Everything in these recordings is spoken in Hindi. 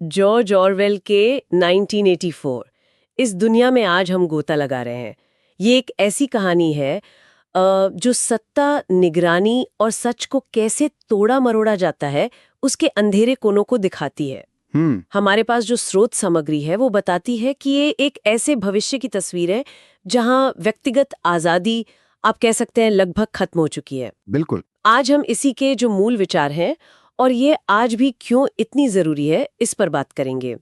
जॉर्ज ऑरवेल के 1984। इस दुनिया में आज हम गोता लगा रहे हैं। ये एक ऐसी कहानी है जो सत्ता, निगरानी और सच को कैसे तोड़ा मरोड़ा जाता है उसके अंधेरे कोनों को दिखाती है। हमारे पास जो स्रोत सामग्री है वो बताती है कि ये एक ऐसे भविष्य की तस्वीर है जहां व्यक्तिगत आजादी, आप कह सकते हैं, लगभग खत्म हो चुकी है। बिल्कुल। आज हम इसी के जो मूल विचार हैं और ये आज भी क्यों इतनी जरूरी है, इस पर बात करेंगे।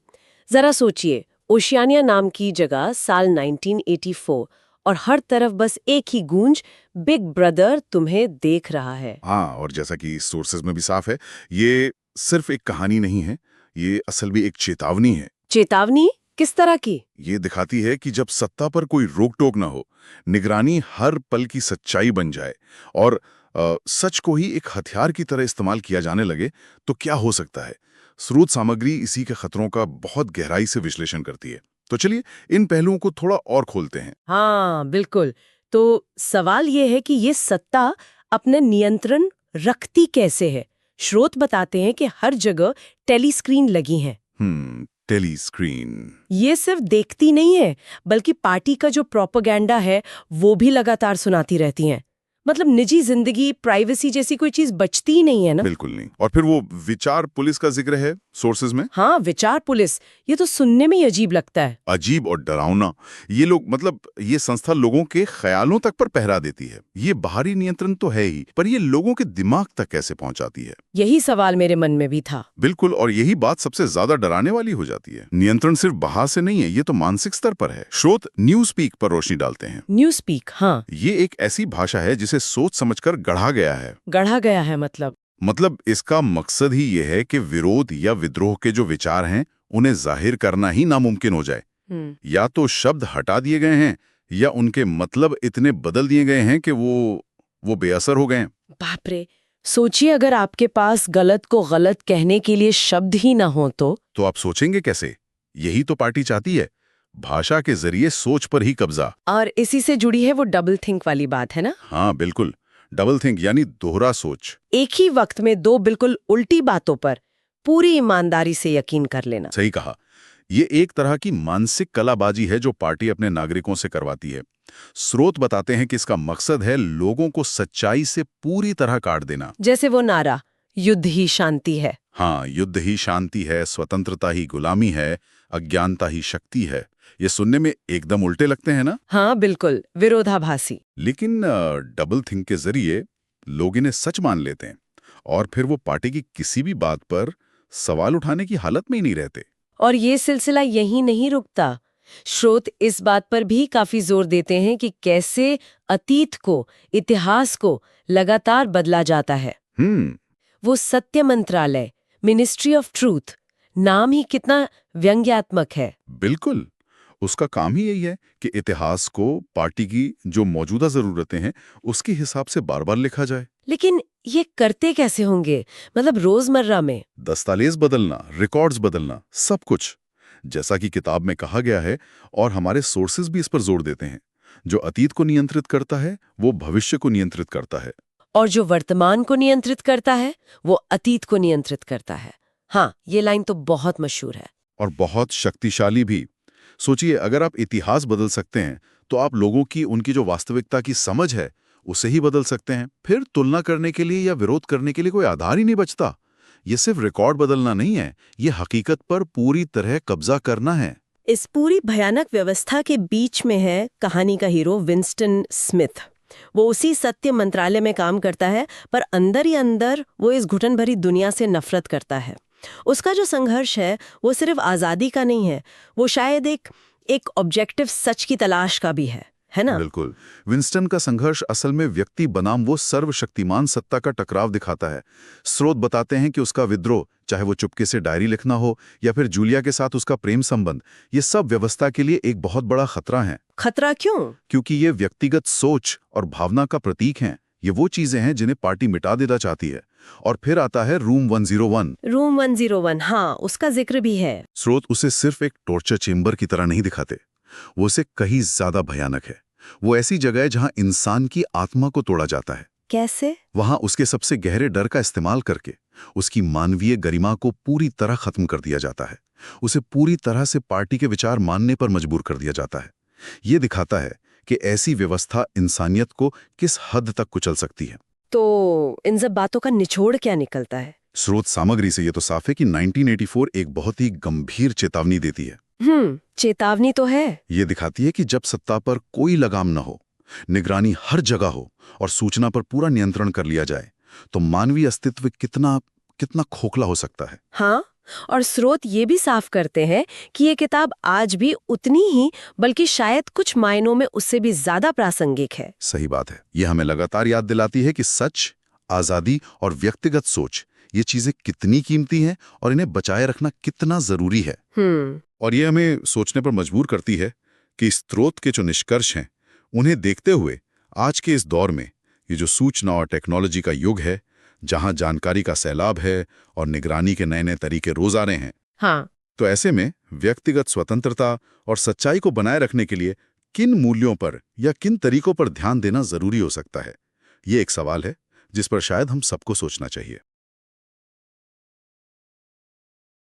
जरा सोचिए, ओशियानिया नाम की जगह, साल 1984, और हर तरफ बस एक ही गूंज, बिग ब्रदर तुम्हें देख रहा है। हाँ, और जैसा कि सोर्सेज में भी साफ है, ये सिर्फ एक कहानी नहीं है, ये असल में एक चेतावनी है। चेतावनी किस तरह की? ये दिखाती है कि जब सत्ता पर कोई रोक टोक ना हो, निगरानी हर पल की सच्चाई बन जाए और सच को ही एक हथियार की तरह इस्तेमाल किया जाने लगे, तो क्या हो सकता है। स्रोत सामग्री इसी के खतरों का बहुत गहराई से विश्लेषण करती है। तो चलिए इन पहलुओं को थोड़ा और खोलते हैं। हाँ बिल्कुल। तो सवाल ये है कि ये सत्ता अपने नियंत्रण रखती कैसे है? स्रोत बताते हैं कि हर जगह टेलीस्क्रीन लगी हैं। Telescreen. ये सिर्फ देखती नहीं है, बल्कि पार्टी का जो प्रोपेगेंडा है वो भी लगातार सुनाती रहती हैं। मतलब निजी जिंदगी, प्राइवेसी जैसी कोई चीज बचती ही नहीं है ना। बिल्कुल नहीं। और फिर वो विचार पुलिस का जिक्र है सोर्सेज में। हाँ, विचार पुलिस, ये तो सुनने में ही अजीब लगता है। अजीब और डरावना। ये लोग, मतलब ये संस्था लोगों के ख्यालों तक पर पहरा देती है। ये बाहरी नियंत्रण तो है ही, पर ये लोगों के दिमाग तक कैसे पहुंचाती है? यही सवाल मेरे मन में भी था। बिल्कुल, और यही बात सबसे ज्यादा डराने वाली हो जाती है। नियंत्रण सिर्फ बाहर से नहीं है, ये तो मानसिक स्तर पर है। स्रोत न्यूज स्पीक पर रोशनी डालते हैं। न्यूज स्पीक, हाँ। ये एक ऐसी भाषा है जिसे सोच समझकर गढ़ा गया है। गढ़ा गया है मतलब इसका मकसद ही ये है कि विरोध या विद्रोह के जो विचार हैं उन्हें जाहिर करना ही नामुमकिन हो जाए। या तो शब्द हटा दिए गए हैं या उनके मतलब इतने बदल दिए गए हैं कि वो बेअसर हो गए हैं। बाप रे, सोचिए अगर आपके पास गलत को गलत कहने के लिए शब्द ही ना हो तो आप सोचेंगे कैसे? यही तो पार्टी चाहती है, भाषा के जरिए सोच पर ही कब्जा। और इसी से जुड़ी है वो डबल थिंक वाली बात, है ना? हाँ बिल्कुल, डबल थिंक यानी दोहरा सोच। एक ही वक्त में दो बिल्कुल उल्टी बातों पर पूरी ईमानदारी से यकीन कर लेना। सही कहा। ये एक तरह की मानसिक कलाबाजी है जो पार्टी अपने नागरिकों से करवाती है। स्रोत बताते हैं कि इसका मकसद है लोगों को सच्चाई से पूरी तरह काट देना। जैसे वो नारा, युद्ध ही शांति है। हाँ, युद्ध ही शांति है, स्वतंत्रता ही गुलामी है, अज्ञानता ही शक्ति है। ये सुनने में एकदम उल्टे लगते हैं ना? हाँ बिल्कुल, विरोधाभासी। लेकिन डबल थिंक के जरिए लोग इन्हें सच मान लेते हैं और फिर वो पार्टी की किसी भी बात पर सवाल उठाने की हालत में ही नहीं रहते। और ये सिलसिला यहीं नहीं रुकता। स्रोत इस बात पर भी काफी जोर देते हैं कि कैसे अतीत को, इतिहास को लगातार बदला जाता है। वो सत्य मंत्रालय, मिनिस्ट्री ऑफ ट्रूथ, नाम ही कितना व्यंग्यात्मक है। बिल्कुल, उसका काम ही यही है कि इतिहास को पार्टी की जो मौजूदा जरूरतें हैं उसके हिसाब से बार बार लिखा जाए। लेकिन ये करते कैसे होंगे? मतलब रोजमर्रा में दस्तावेज बदलना, रिकॉर्ड्स बदलना, सब कुछ जैसा कि किताब में कहा गया है, और हमारे सोर्सेज भी इस पर जोर देते हैं। जो अतीत को नियंत्रित करता है वो भविष्य को नियंत्रित करता है, और जो वर्तमान को नियंत्रित करता है वो अतीत को नियंत्रित करता है। हाँ, ये लाइन तो बहुत मशहूर है और बहुत शक्तिशाली भी। सोचिए, अगर आप इतिहास बदल सकते हैं तो आप लोगों की, उनकी जो वास्तविकता की समझ है उसे ही बदल सकते हैं। फिर तुलना करने के लिए या विरोध करने के लिए कोई आधार ही नहीं बचता। ये सिर्फ रिकॉर्ड बदलना नहीं है, ये हकीकत पर पूरी तरह कब्जा करना है। इस पूरी भयानक व्यवस्था के बीच में है कहानी का हीरो विंस्टन स्मिथ। वो उसी सत्य मंत्रालय में काम करता है, पर अंदर ही अंदर वो इस घुटन भरी दुनिया से नफरत करता है। उसका जो संघर्ष है वो सिर्फ आज़ादी का नहीं है, वो शायद एक ऑब्जेक्टिव सच की तलाश का भी है ना? बिल्कुल। विंस्टन का संघर्ष असल में व्यक्ति बनाम वो सर्वशक्तिमान सत्ता का टकराव दिखाता है। स्रोत बताते हैं कि उसका विद्रोह, चाहे वो चुपके से डायरी लिखना हो या फिर जूलिया के साथ उसका प्रेम संबंध, ये सब व्यवस्था के लिए एक बहुत बड़ा खतरा है। खतरा क्यों? क्योंकि ये व्यक्तिगत सोच और भावना का प्रतीक हैं। ये वो चीजें हैं जिन्हें पार्टी मिटा देना चाहती है। और फिर आता है रूम 101। रूम 101, हाँ, उसका जिक्र भी है। स्रोत उसे सिर्फ एक टॉर्चर चेंबर की तरह नहीं दिखाते, वो उसे कहीं ज्यादा भयानक है। वो ऐसी जगह है जहां इंसान की आत्मा को तोड़ा जाता है। कैसे? वहां उसके सबसे गहरे डर का इस्तेमाल करके उसकी मानवीय गरिमा को पूरी तरह खत्म कर दिया जाता है। उसे पूरी तरह से पार्टी के विचार मानने पर मजबूर कर दिया जाता है। ये दिखाता है कि ऐसी व्यवस्था इंसानियत को किस हद तक कुचल सकती है। तो इन सब बातों का निचोड़ क्या निकलता है? स्रोत सामग्री से ये तो साफ है कि 1984 एक बहुत ही गंभीर चेतावनी देती है। चेतावनी तो है। ये दिखाती है कि जब सत्ता पर कोई लगाम न हो, निगरानी हर जगह हो और सूचना पर पूरा नियंत्रण कर लिया जाए, तो मानवीय अस्तित्व कितना कितना खोखला हो सकता है। हाँ, और स्रोत ये भी साफ करते हैं कि ये किताब आज भी उतनी ही, बल्कि शायद कुछ मायनों में उससे भी ज्यादा प्रासंगिक है। सही बात है। ये हमें लगातार याद दिलाती है कि सच, आजादी और व्यक्तिगत सोच, ये चीजें कितनी कीमती हैं और इन्हें बचाए रखना कितना जरूरी है। और ये हमें सोचने पर मजबूर करती है कि स्रोत के जो निष्कर्ष हैं, उन्हें देखते हुए आज के इस दौर में ये जो सूचना और टेक्नोलॉजी का युग है, जहां जानकारी का सैलाब है और निगरानी के नए नए तरीके रोज आ रहे हैं, हाँ, तो ऐसे में व्यक्तिगत स्वतंत्रता और सच्चाई को बनाए रखने के लिए किन मूल्यों पर या किन तरीकों पर ध्यान देना जरूरी हो सकता है, ये एक सवाल है जिस पर शायद हम सबको सोचना चाहिए।